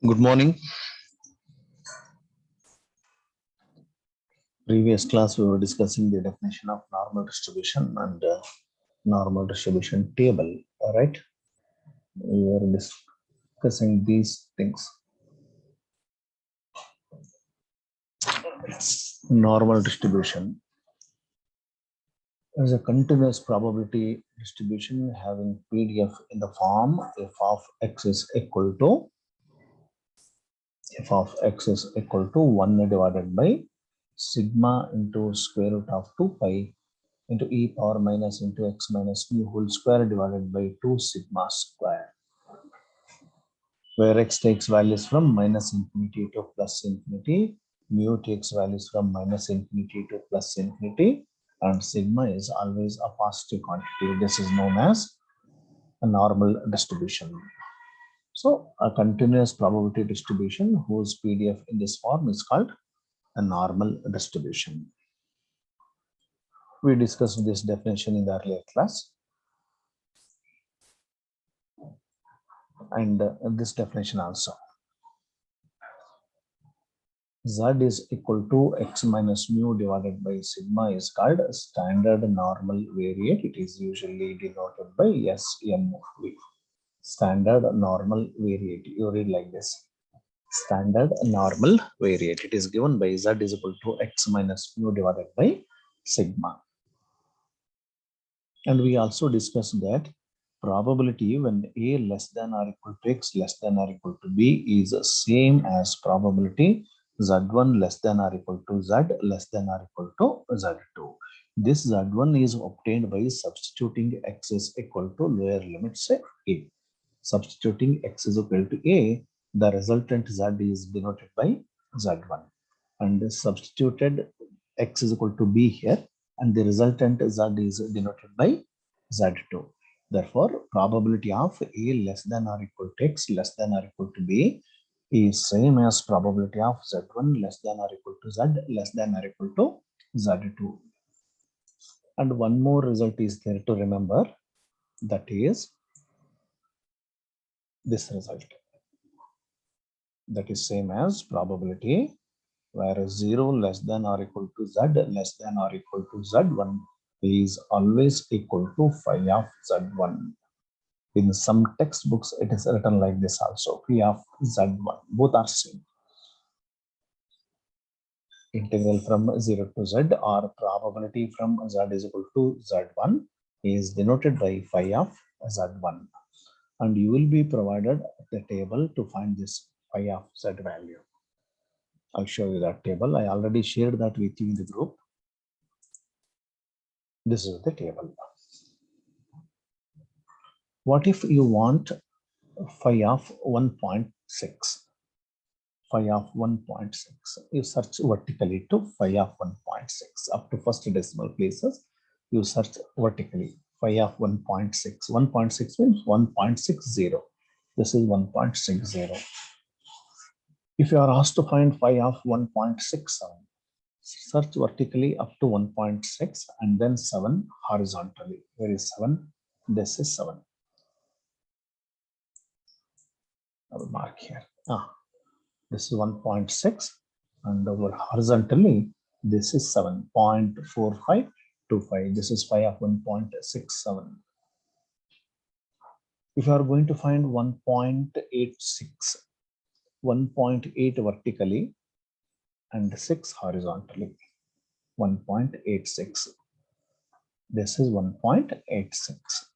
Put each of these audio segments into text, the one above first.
Good morning. Previous class we were discussing the definition of normal distribution and normal distribution table. All right. We were discussing these things. Normal distribution is a continuous probability distribution having PDF in the form f of x is equal to 1 divided by sigma into square root of 2 pi into e power minus into x minus mu whole square divided by 2 sigma square, where x takes values from minus infinity to plus infinity, mu takes values from minus infinity to plus infinity, and sigma is always a positive quantity. This is known as a normal distribution. So a continuous probability distribution whose PDF in this form is called a normal distribution. We discussed this definition in the earlier class. And this definition also. Z is equal to x minus mu divided by sigma is called standard normal variate. It is usually denoted by SNV. Standard normal variate. You read like this. Standard normal variate. It is given by Z is equal to x minus mu divided by sigma. And we also discussed that probability when A less than or equal to x less than or equal to b is the same as probability Z1 less than or equal to Z less than or equal to Z2. This Z1 is obtained by substituting x is equal to lower limit say A. Substituting x is equal to A, the resultant Z is denoted by Z1. And substituted x is equal to b here, and the resultant Z is denoted by Z2. Therefore, probability of A less than or equal to x less than or equal to b is same as probability of Z1 less than or equal to Z less than or equal to Z2. And one more result is there to remember, that is this result. That is same as probability where 0 less than or equal to Z less than or equal to Z1 is always equal to phi of Z1. In some textbooks, it is written like this also, phi of Z1. Both are same. Integral from 0 to Z or probability from Z is equal to Z1 is denoted by phi of Z1. And you will be provided the table to find this phi of Z value. I'll show you that table. I already shared that with you in the group. This is the table. What if you want phi of 1.6? Phi of 1.6. You search vertically to phi of 1.6 up to first decimal places. You search vertically phi of 1.6. 1.6 means 1.60. This is 1.60. If you are asked to find phi of 1.67, search vertically up to 1.6 and then 7 horizontally. Where is 7? This is 7. I will mark here. This is 1.6 and over horizontally, this is 7.4525. This is phi of 1.67. If you are going to find 1.86, 1.8 vertically and 6 horizontally, 1.86. This is 1.86,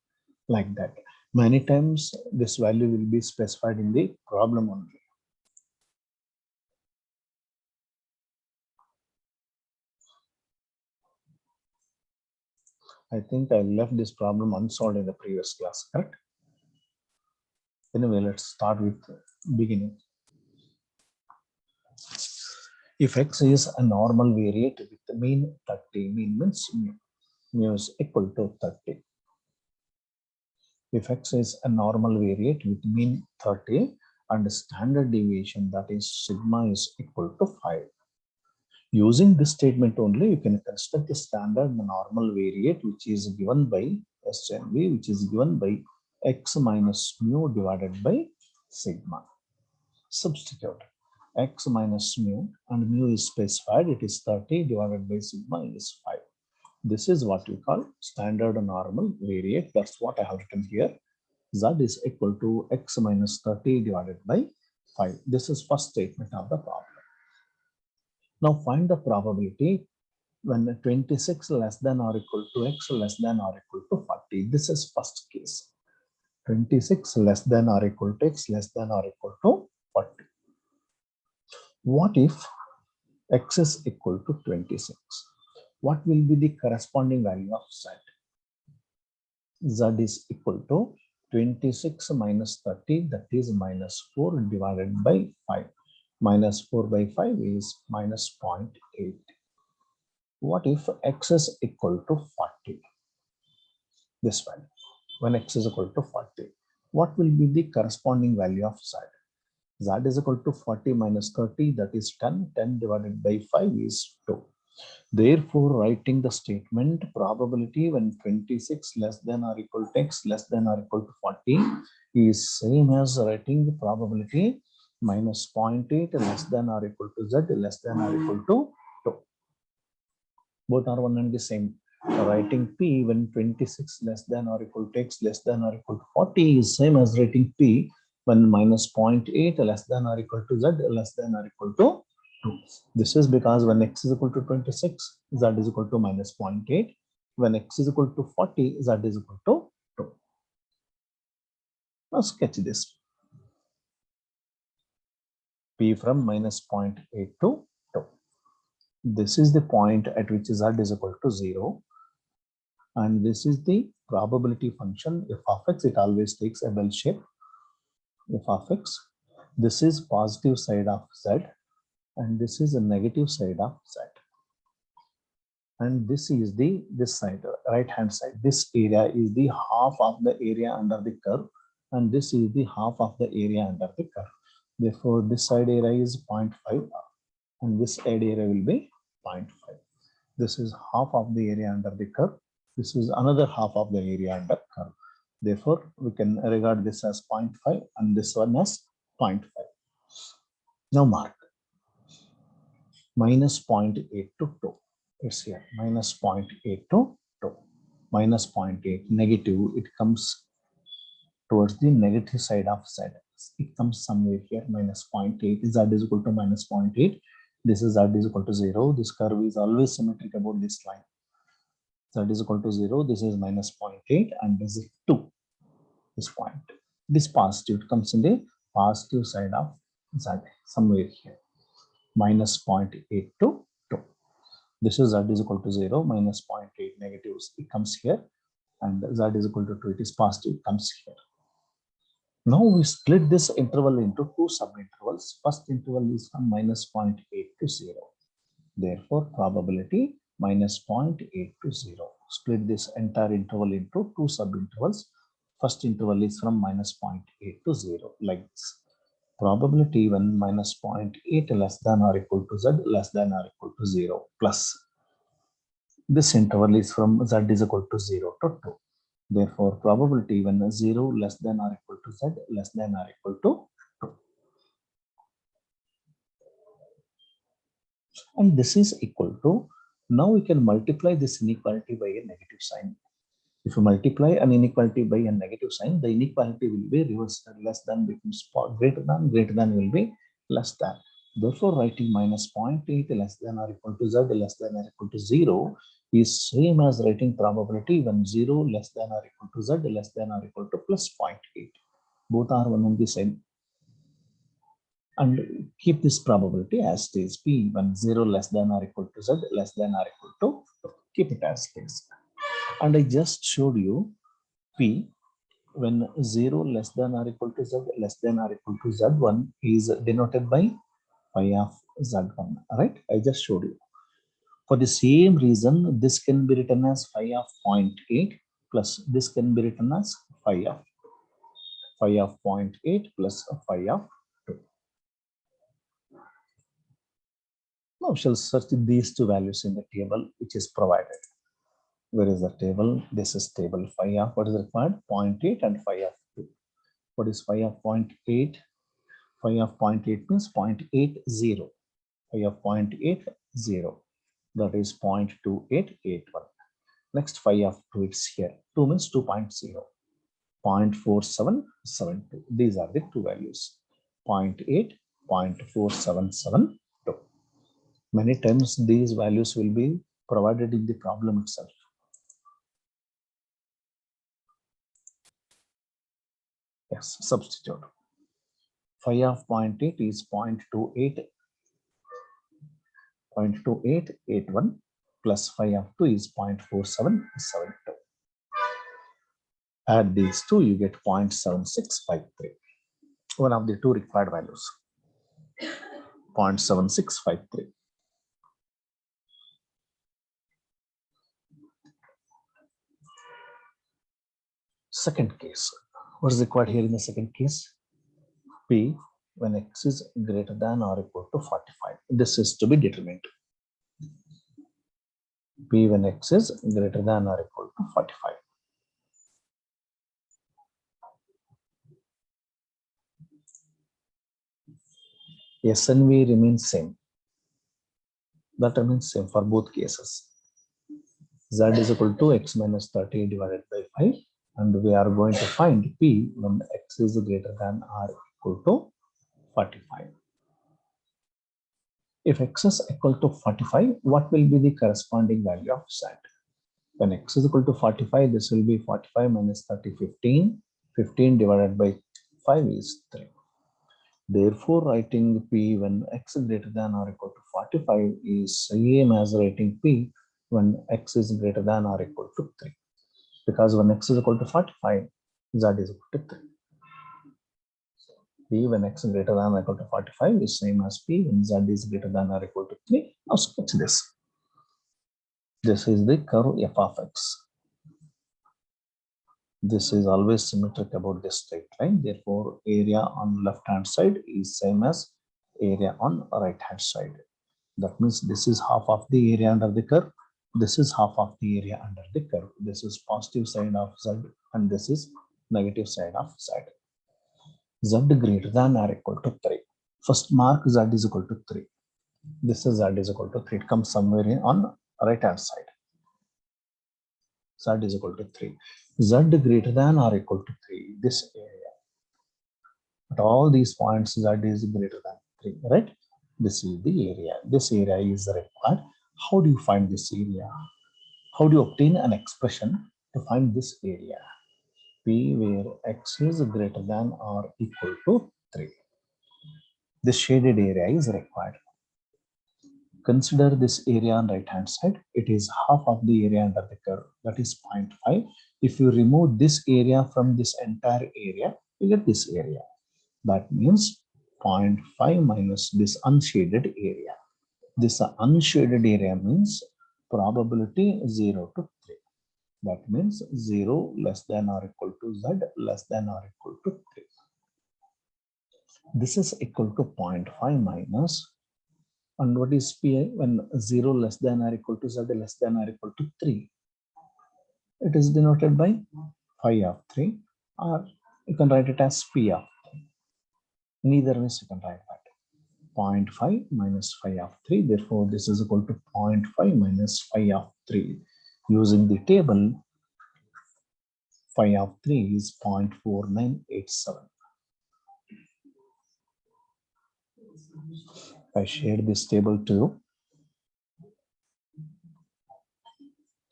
like that. Many times this value will be specified in the problem only. I think I left this problem unsolved in the previous class, correct? Anyway, let's start with beginning. If x is a normal variate with the mean 30, mean means mu is equal to 30. If x is a normal variate with mean 30 and standard deviation, that is sigma is equal to 5. Using this statement only, you can construct a standard normal variate which is given by SNV, which is given by x minus mu divided by sigma. Substitute x minus mu, and mu is specified, it is 30 divided by sigma is 5. This is what we call standard normal variate. That's what I have written here. Z is equal to x minus 30 divided by 5. This is first statement of the problem. Now find the probability when 26 less than or equal to x less than or equal to 40. This is first case. 26 less than or equal to x less than or equal to 40. What if x is equal to 26? What will be the corresponding value of z? Z is equal to 26 minus 30, that is minus 4 divided by 5. Minus 4 by 5 is minus 0.8. What if x is equal to 40? This value. When x is equal to 40, what will be the corresponding value of z? Z is equal to 40 minus 30, that is 10. 10 divided by 5 is 2. Therefore, writing the statement probability when 26 less than or equal to x less than or equal to 40 is same as writing the probability minus 0.8 less than or equal to z less than or equal to 2. Both are one and the same. Writing p when 26 less than or equal to x less than or equal to 40 is same as writing p when minus 0.8 less than or equal to z less than or equal to 2. This is because when x is equal to 26, z is equal to minus 0.8. When x is equal to 40, z is equal to 2. Now sketch this. P from minus 0.8 to 2. This is the point at which z is equal to 0. And this is the probability function f of x. It always takes a bell shape. F of x. This is positive side of z. And this is a negative side of z. And this is this side, right hand side. This area is the half of the area under the curve, and this is the half of the area under the curve. Therefore, this side area is 0.5 and this side area will be 0.5. This is half of the area under the curve. This is another half of the area under curve. Therefore, we can regard this as 0.5 and this one as 0.5. Now mark minus 0.8 to 2. It's here minus 0.8 to 2. Minus 0.8 negative, it comes towards the negative side of z. It comes somewhere here minus 0.8. Z is equal to minus 0.8. This is z is equal to 0. This curve is always symmetric about this line. Z is equal to 0. This is minus 0.8 and this is 2. This point. This positive comes in the positive side of z somewhere here. Minus 0.8 to 2. This is z is equal to 0, minus 0.8 negatives. It comes here, and z is equal to 2. It is positive. It comes here. Now we split this interval into two subintervals. First interval is from minus 0.8 to 0. Therefore, probability minus 0.8 to 0. Split this entire interval into two subintervals. First interval is from minus 0.8 to 0, like this. Probability when minus 0.8 less than or equal to z less than or equal to 0 plus. This interval is from z is equal to 0 to 2. Therefore, probability when 0 less than or equal to z less than or equal to 2. And this is equal to, now we can multiply this inequality by a negative sign. If you multiply an inequality by a negative sign, the inequality will be reversed. Less than becomes greater than will be less than. Therefore, writing minus 0.8 less than or equal to z less than or equal to 0 is same as writing probability when 0 less than or equal to z less than or equal to plus 0.8. Both are one and the same. And keep this probability as it is. P when 0 less than or equal to z less than or equal to 2. Keep it as it is. And I just showed you P when 0 less than or equal to z less than or equal to z1 is denoted by phi of z1. Right? I just showed you. For the same reason, this can be written as phi of 0.8 plus this can be written as phi of 0.8 plus phi of 2. Now we shall search these two values in the table which is provided. Where is the table? This is table phi of what is required? 0.8 and phi of 2. What is phi of 0.8? Phi Phi of 0.8 means 0.80. Phi of 0.80, that is 0.2881. Next phi of 2 is here. 2 means 2.0. 0.4772. These are the two values. 0.8, 0.4772. Many times these values will be provided in the problem itself. Yes, substitute. Phi of 0.8 is 0.2881 plus phi of 2 is 0.4772. Add these two, you get 0.7653. One of the two required values. 0.7653. Second case. What is required here in the second case? P when x is greater than or equal to 45. This is to be determined. P when x is greater than or equal to 45. S and V remains same. That remains same for both cases. Z is equal to x minus 30 divided by 5. And we are going to find P when x is greater than or equal to 45. If x is equal to 45, what will be the corresponding value of Z? When x is equal to 45, this will be 45 minus 30, 15. 15 divided by 5 is 3. Therefore, writing P when x is greater than or equal to 45 is same as writing P when x is greater than or equal to 3. Because when x is equal to 45, Z is equal to 3. P when x is greater than or equal to 45 is same as P when Z is greater than or equal to 3. Now sketch this. This is the curve f of x. This is always symmetric about this straight line. Therefore, area on left hand side is same as area on right hand side. That means this is half of the area under the curve. This is half of the area under the curve. This is positive side of Z and this is negative side of Z. Z greater than or equal to 3. First mark Z is equal to 3. This is Z is equal to 3. It comes somewhere on right hand side. Z is equal to 3. Z greater than or equal to 3. This area. At all these points, Z is greater than 3, right? This is the area. This area is required. How do you find this area? How do you obtain an expression to find this area? P where x is greater than or equal to 3. This shaded area is required. Consider this area on right hand side. It is half of the area under the curve, that is 0.5. If you remove this area from this entire area, you get this area. That means 0.5 minus this unshaded area. This unshaded area means probability 0 to 3. That means 0 less than or equal to Z less than or equal to 3. This is equal to 0.5 minus, and what is Pi when 0 less than or equal to Z less than or equal to 3? It is denoted by phi of 3, or you can write it as P of 3. Neither ways you can write that. 0.5 minus phi of 3. Therefore, this is equal to 0.5 minus phi of 3. Using the table, phi of 3 is 0.4987. I shared this table too.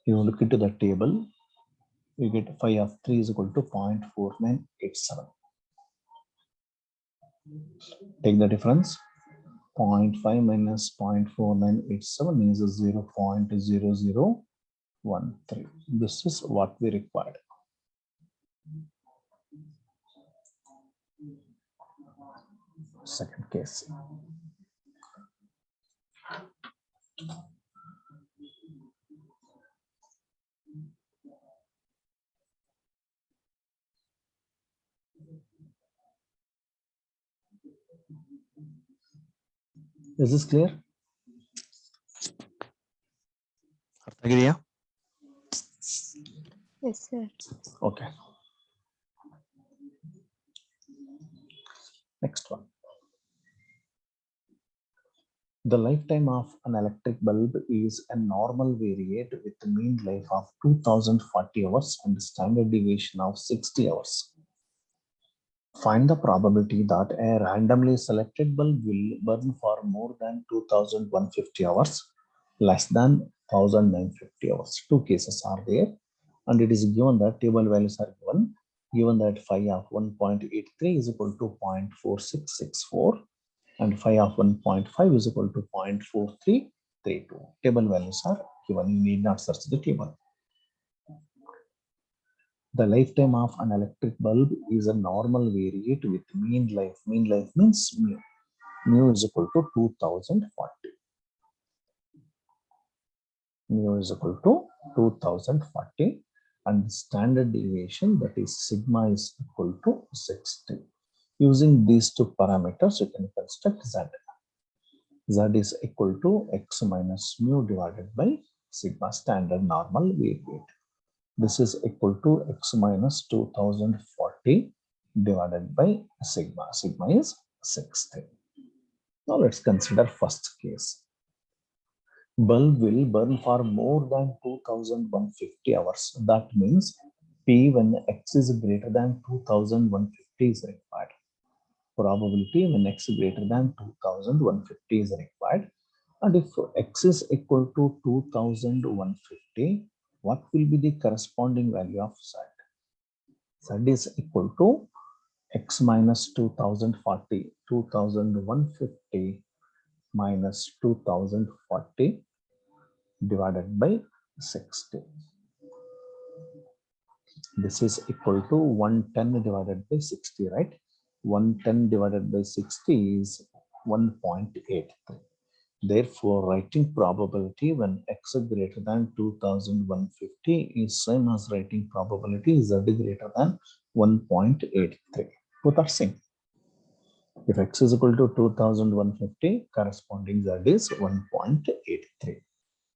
You look into the table, you get phi of 3 is equal to 0.4987. Take the difference. 0.5 minus 0.4987 is 0.0013. This is what we required. Second case. Is this clear? Yes, sir. Okay. Next one. The lifetime of an electric bulb is a normal variate with a mean life of 2040 hours and standard deviation of 60 hours. Find the probability that a randomly selected bulb will burn for more than 2150 hours, less than 1950 hours. Two cases are there, and it is given that table values are given that phi of 1.83 is equal to 0.4664 and phi of 1.5 is equal to 0.4332. Table values are given. You need not search the table. The lifetime of an electric bulb is a normal variate with mean life. Mean life means mu. Mu is equal to 2040. Mu is equal to 2040 and standard deviation, that is sigma, is equal to 60. Using these two parameters, you can construct Z. Z is equal to x minus mu divided by sigma, standard normal variate. This is equal to x minus 2040 divided by sigma. Sigma is 60. Now let's consider first case. Bulb will burn for more than 2150 hours. That means P when x is greater than 2150 is required. Probability when x is greater than 2150 is required. And if x is equal to 2150, what will be the corresponding value of Z? Z is equal to x minus 2040, 2150 minus 2040 divided by 60. This is equal to 110 divided by 60, right? 110 divided by 60 is 1.83. Therefore, writing probability when x is greater than 2150 is same as writing probability z greater than 1.83. Both are same. If x is equal to 2150, corresponding z is 1.83.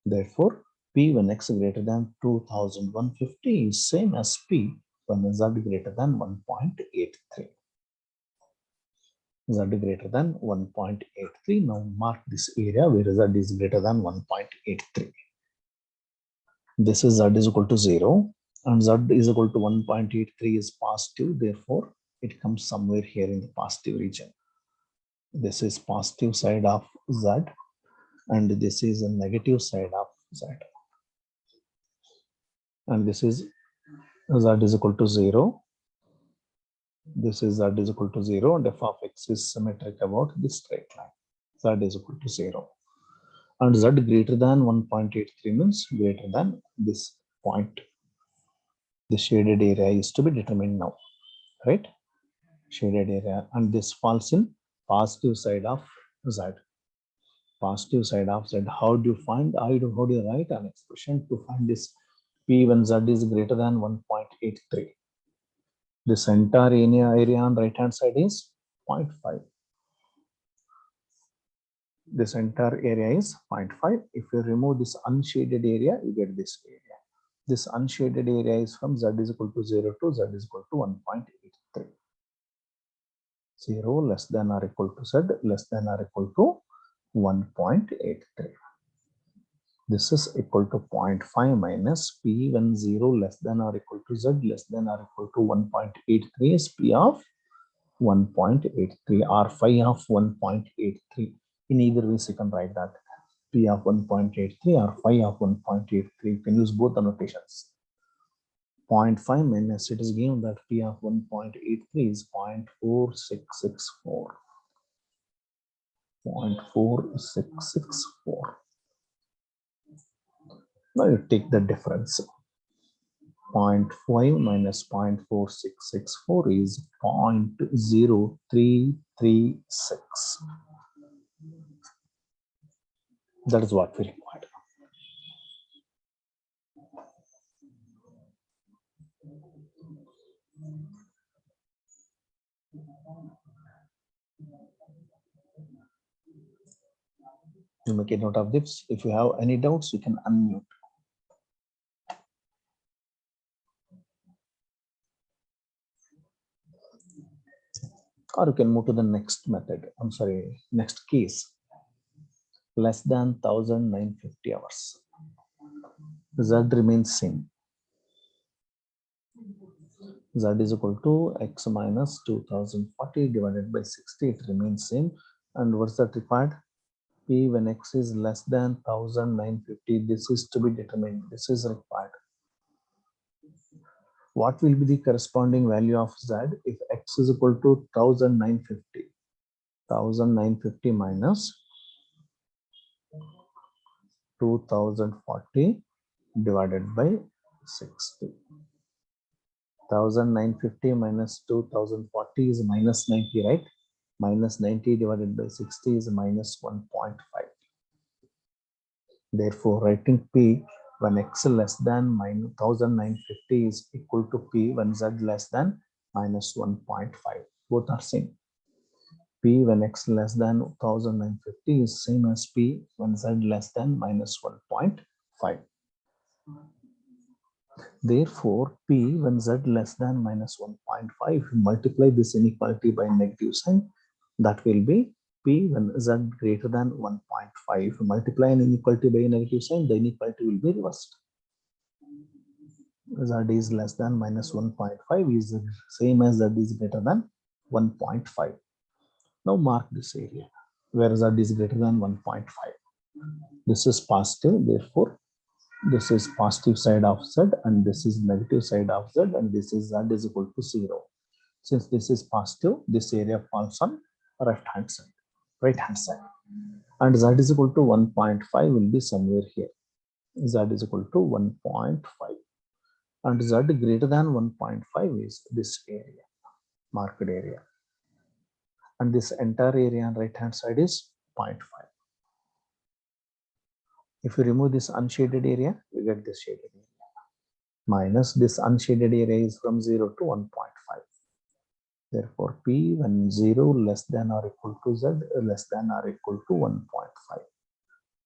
Therefore, P when x greater than 2150 is same as P when z greater than 1.83. Z greater than 1.83. Now mark this area where Z is greater than 1.83. This is Z is equal to 0 and Z is equal to 1.83 is positive. Therefore, it comes somewhere here in the positive region. This is positive side of Z and this is a negative side of Z. And this is Z is equal to 0. This is Z is equal to 0 and f of x is symmetric about this straight line. Z is equal to 0. And Z greater than 1.83 means greater than this point. The shaded area is to be determined now, right? Shaded area, and this falls in positive side of Z. Positive side of Z. How do you find? How do you write an expression to find this P when Z is greater than 1.83? This entire area on right hand side is 0.5. This entire area is 0.5. If you remove this unshaded area, you get this area. This unshaded area is from Z is equal to 0 to Z is equal to 1.83. 0 less than or equal to Z less than or equal to 1.83. This is equal to 0.5 minus P when 0 less than or equal to Z less than or equal to 1.83 is P of 1.83 or phi of 1.83. In either ways, you can write that P of 1.83 or phi of 1.83. You can use both the notations. 0.5 minus, it is given that P of 1.83 is 0.4664. 0.4664. Now you take the difference. 0.5 minus 0.4664 is 0.0336. That is what we required. You make a note of this. If you have any doubts, you can unmute. Or you can move to the next method. I'm sorry, next case. less than 1950 hours. Z remains same. Z is equal to x minus 2040 divided by 60. It remains same. And what's that required? P when x is less than 1950. This is to be determined. This is required. What will be the corresponding value of Z if x is equal to 1950? 1950 minus 2040 divided by 60. 1950 minus 2040 is minus 90, right? Minus 90 divided by 60 is minus 1.5. Therefore, writing P when x less than minus 1950 is equal to P when Z less than minus 1.5. Both are same. P when x less than 1950 is same as P when Z less than minus 1.5. Therefore, P when Z less than minus 1.5, multiply this inequality by negative sign, that will be P when Z greater than 1.5. Multiply an inequality by a negative sign, the inequality will be reversed. Z is less than minus 1.5 is the same as Z is greater than 1.5. Now mark this area where Z is greater than 1.5. This is positive, therefore this is positive side of Z and this is negative side of Z, and this is Z is equal to 0. Since this is positive, this area falls on right hand side, and Z is equal to 1.5 will be somewhere here. Z is equal to 1.5 and Z greater than 1.5 is this area, marked area, and this entire area on right hand side is 0.5. If you remove this unshaded area, you get this shaded area. Minus this unshaded area is from 0 to 1.5. Therefore, P when 0 less than or equal to Z less than or equal to 1.5.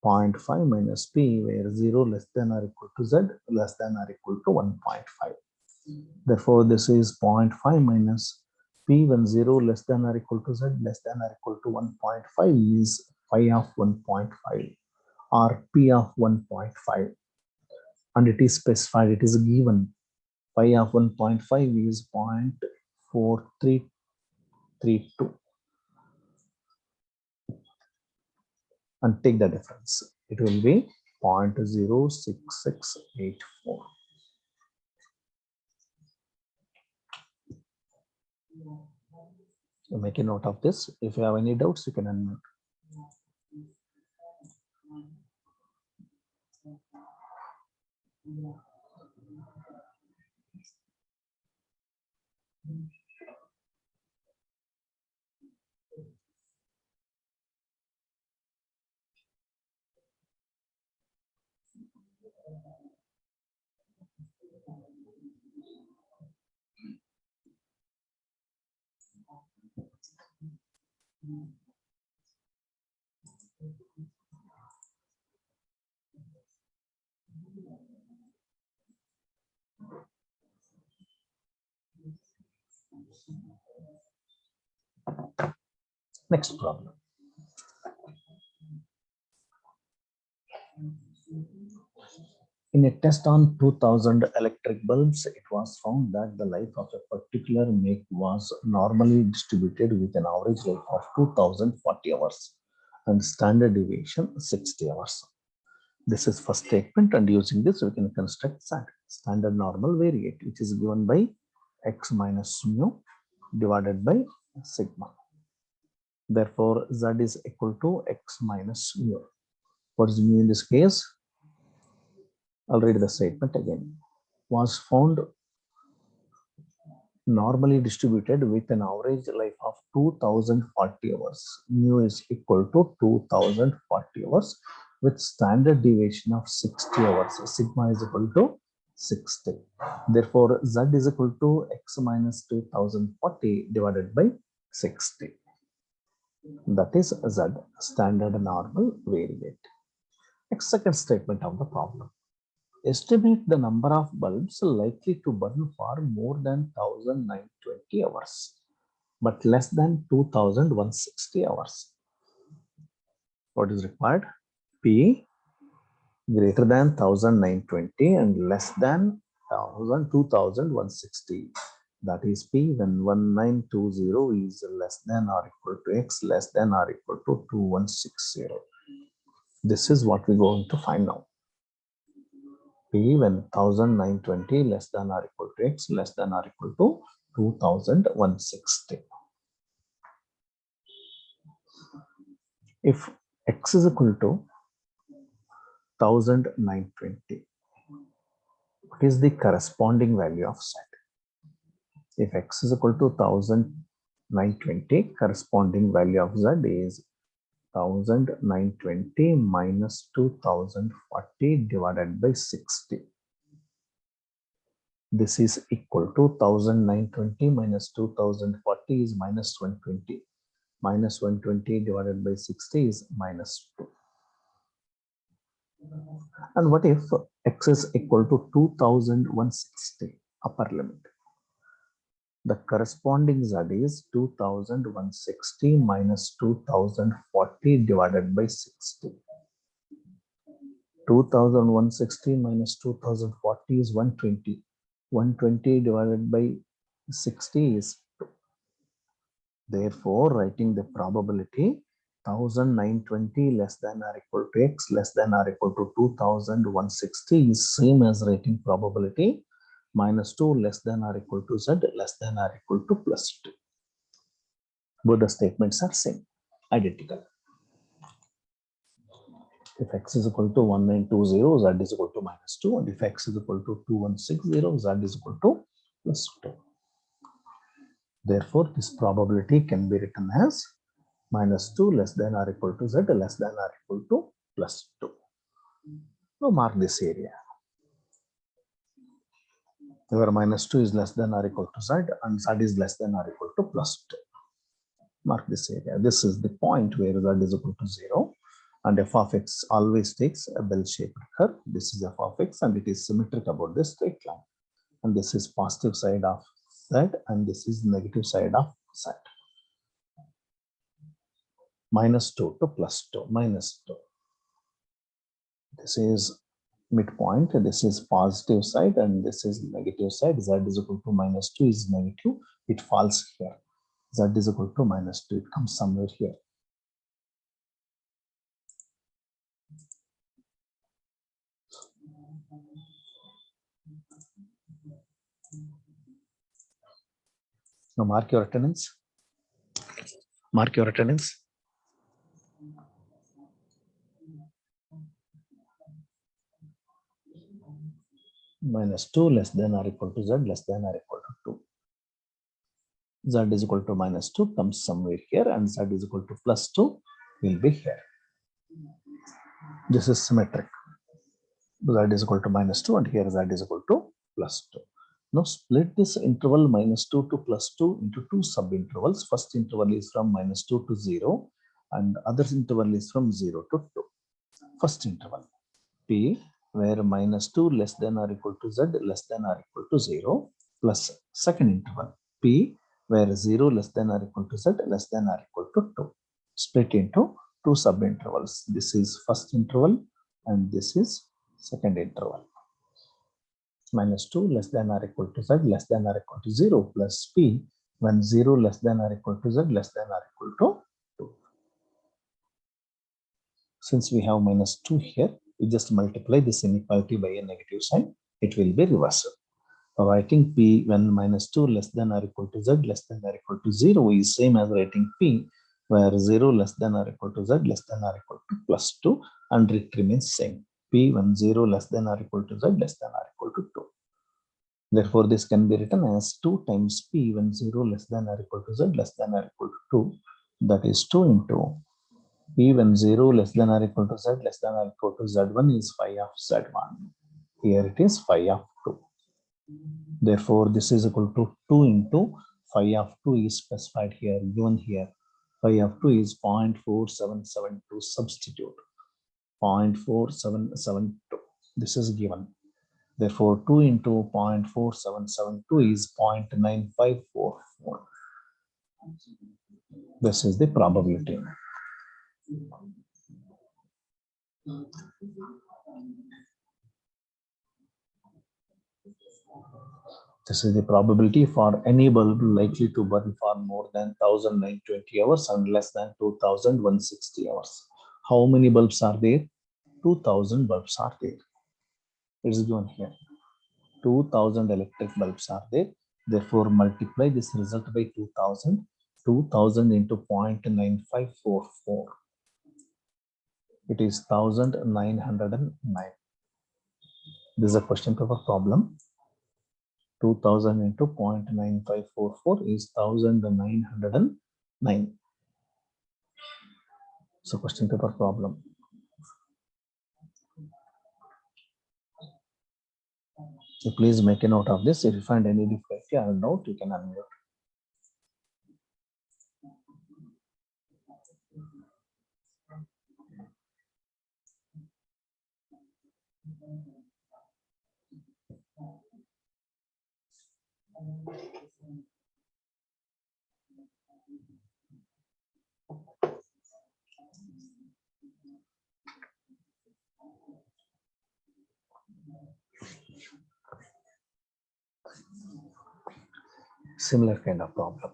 0.5 minus P where 0 less than or equal to Z less than or equal to 1.5. Therefore, this is 0.5 minus P when 0 less than or equal to Z less than or equal to 1.5 is phi of 1.5 or P of 1.5. And it is specified, it is given phi of 1.5 is 0.4332, and take the difference, it will be 0.06684. So make a note of this. If you have any doubts, you can unmute. Next problem. In a test on 2000 electric bulbs, it was found that the life of a particular make was normally distributed with an average life of 2040 hours and standard deviation 60 hours. This is first statement, and using this we can construct standard normal variate, which is given by x minus mu divided by sigma. Therefore, Z is equal to x minus mu. What is mu in this case? I'll read the statement again. Was found normally distributed with an average life of 2040 hours. Mu is equal to 2040 hours with standard deviation of 60 hours. Sigma is equal to 60. Therefore, Z is equal to x minus 2040 divided by 60. That is Z, standard normal variate. Next, second statement of the problem. Estimate the number of bulbs likely to burn for more than 1920 hours, but less than 2160 hours. What is required? P greater than 1920 and less than 2160. That is P when 1920 is less than or equal to X less than or equal to 2160. This is what we're going to find now. P when 1920 less than or equal to X less than or equal to 2160. If X is equal to 1920, what is the corresponding value of Z? If X is equal to 1920, corresponding value of Z is 1920 minus 2040 divided by 60. This is equal to 1920 minus 2040 is minus 120. Minus 120 divided by 60 is minus 2. And what if X is equal to 2160, upper limit? The corresponding Z is 2160 minus 2040 divided by 60. 2160 minus 2040 is 120. 120 divided by 60 is 2. Therefore, writing the probability 1920 less than or equal to X less than or equal to 2160 is same as writing probability minus 2 less than or equal to Z less than or equal to plus 2. Both the statements are same, identical. If X is equal to 1920, Z is equal to minus 2, and if X is equal to 2160, Z is equal to plus 2. Therefore, this probability can be written as minus 2 less than or equal to Z less than or equal to plus 2. Now mark this area. Where minus 2 is less than or equal to Z and Z is less than or equal to plus 2. Mark this area. This is the point where Z is equal to 0. And f of X always takes a bell-shaped curve. This is f of X and it is symmetric about the straight line. And this is positive side of Z and this is negative side of Z. Minus 2 to plus 2, minus 2. This is midpoint, this is positive side and this is negative side. Z is equal to minus 2 is negative, it falls here. Z is equal to minus 2, it comes somewhere here. Now mark your attendance. Mark your attendance. Minus 2 less than or equal to Z less than or equal to 2. Z is equal to minus 2 comes somewhere here and Z is equal to plus 2 will be here. This is symmetric. Z is equal to minus 2 and here Z is equal to plus 2. Now split this interval minus 2 to plus 2 into two sub-intervals. First interval is from minus 2 to 0 and other interval is from 0 to 2. First interval P where minus 2 less than or equal to Z less than or equal to 0 plus second interval P where 0 less than or equal to Z less than or equal to 2. Split into two sub-intervals. This is first interval and this is second interval. Minus 2 less than or equal to Z less than or equal to 0 plus P when 0 less than or equal to Z less than or equal to 2. Since we have minus 2 here, we just multiply this inequality by a negative sign. It will be reversal. Writing P when minus 2 less than or equal to Z less than or equal to 0 is same as writing P where 0 less than or equal to Z less than or equal to plus 2 and it remains same. P when 0 less than or equal to Z less than or equal to 2. Therefore, this can be written as 2 times P when 0 less than or equal to Z less than or equal to 2. That is 2 into P when 0 less than or equal to Z less than or equal to Z1 is phi of Z1. Here it is phi of 2. Therefore, this is equal to 2 into phi of 2 is specified here, given here. Phi of 2 is 0.4772. Substitute 0.4772. This is given. Therefore, 2 into 0.4772 is 0.9544. This is the probability. This is the probability for any bulb likely to burn for more than 1920 hours and less than 2160 hours. How many bulbs are there? 2000 bulbs are there. It is given here. 2000 electric bulbs are there. Therefore, multiply this result by 2000. 2000 into 0.9544. It is 1909. This is a question paper problem. 2000 into 0.9544 is 1909. So question paper problem. So please make a note of this. If you find any difficulty or doubt, you can unmute. Similar kind of problem.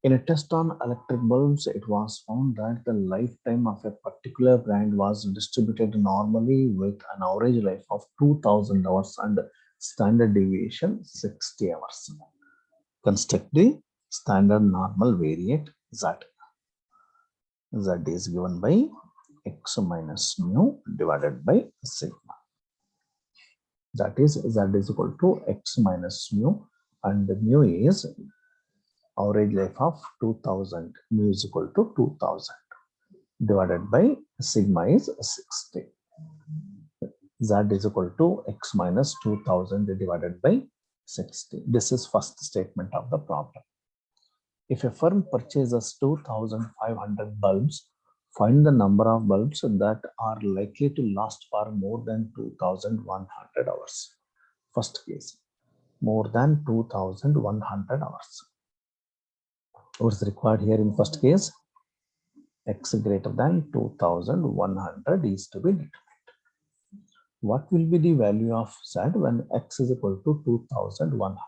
In a test on electric bulbs, it was found that the lifetime of a particular brand was distributed normally with an average life of 2000 hours and standard deviation 60 hours. Construct the standard normal variate Z. Z is given by x minus mu divided by sigma. That is Z is equal to x minus mu, and mu is average life of 2000. Mu is equal to 2000 divided by sigma is 60. Z is equal to x minus 2000 divided by 60. This is first statement of the problem. If a firm purchases 2500 bulbs, find the number of bulbs that are likely to last for more than 2100 hours. First case, more than 2100 hours. What's required here in first case? X greater than 2100 is to be determined. What will be the value of Z when X is equal to 2100?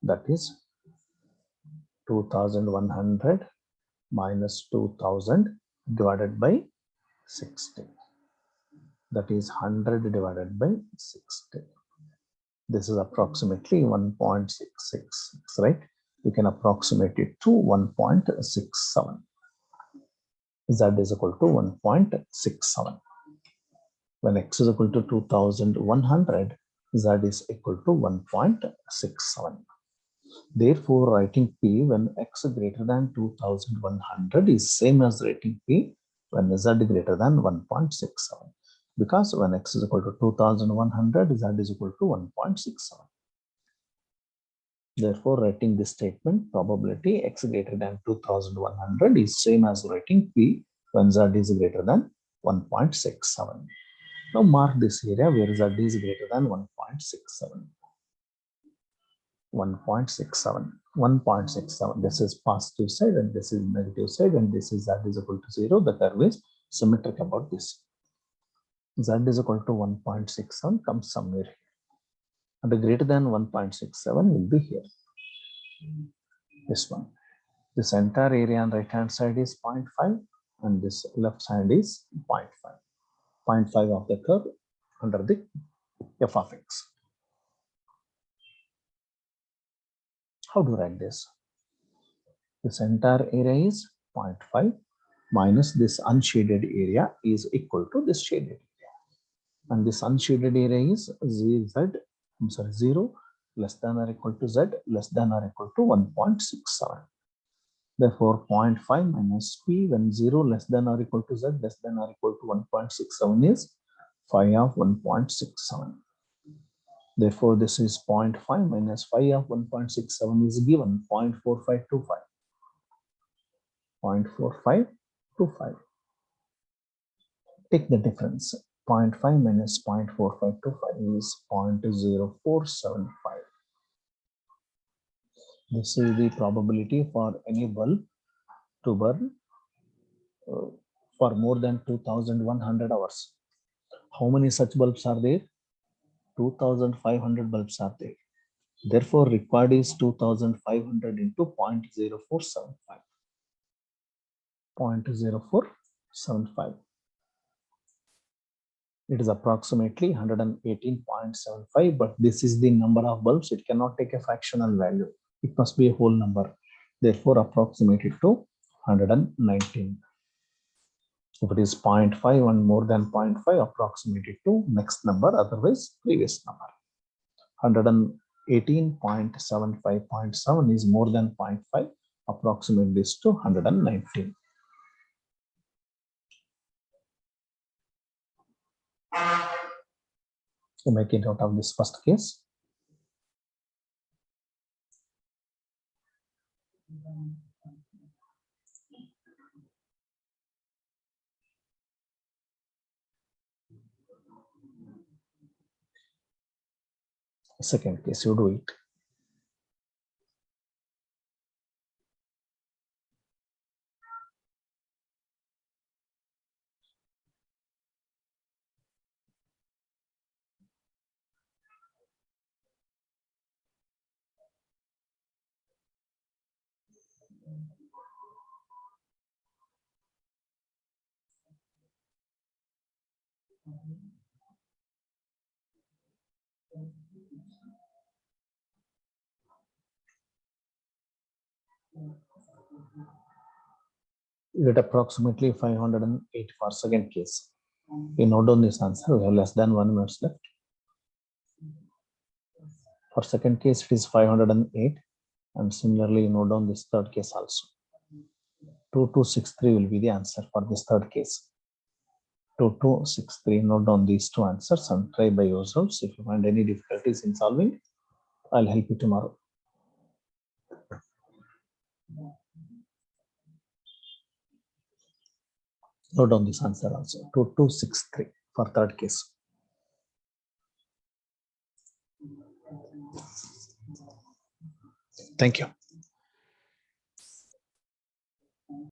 That is 2100 minus 2000 divided by 60. That is 100 divided by 60. This is approximately 1.66, right? You can approximate it to 1.67. Z is equal to 1.67. When X is equal to 2100, Z is equal to 1.67. Therefore, writing P when X greater than 2100 is same as writing P when Z greater than 1.67. Because when X is equal to 2100, Z is equal to 1.67. Therefore, writing this statement, probability X greater than 2100 is same as writing P when Z is greater than 1.67. Now mark this area where Z is greater than 1.67. 1.67. This is positive side and this is negative side, and this is Z is equal to 0. The curve is symmetric about this. Z is equal to 1.67 comes somewhere here. And greater than 1.67 will be here. This one. This entire area on right hand side is 0.5 and this left side is 0.5. 0.5 of the curve under the f of x. How to write this? This entire area is 0.5 minus this unshaded area is equal to this shaded area. And this unshaded area is 0 less than or equal to Z less than or equal to 1.67. Therefore, 0.5 minus P when 0 less than or equal to Z less than or equal to 1.67 is phi of 1.67. Therefore, this is 0.5 minus phi of 1.67 is given 0.4525. 0.4525. Take the difference. 0.5 minus 0.4525 is 0.0475. This is the probability for any bulb to burn for more than 2100 hours. How many such bulbs are there? 2500 bulbs are there. Therefore, required is 2500 into 0.0475. 0.0475. It is approximately 118.75, but this is the number of bulbs. It cannot take a fractional value. It must be a whole number. Therefore, approximate it to 119. If it is 0.5 and more than 0.5, approximate it to next number, otherwise previous number. 118.75.7 is more than 0.5. Approximate this to 119. So make it out of this first case. Second case, you do it. You get approximately 508 for second case. You note down this answer. We have less than 1 minute left. For second case, it is 508. And similarly, you note down this third case also. 2263 will be the answer for this third case. 2263. Note down these two answers and try by yourselves. If you find any difficulties in solving, I'll help you tomorrow. Note down this answer also. 2263 for third case. Thank you.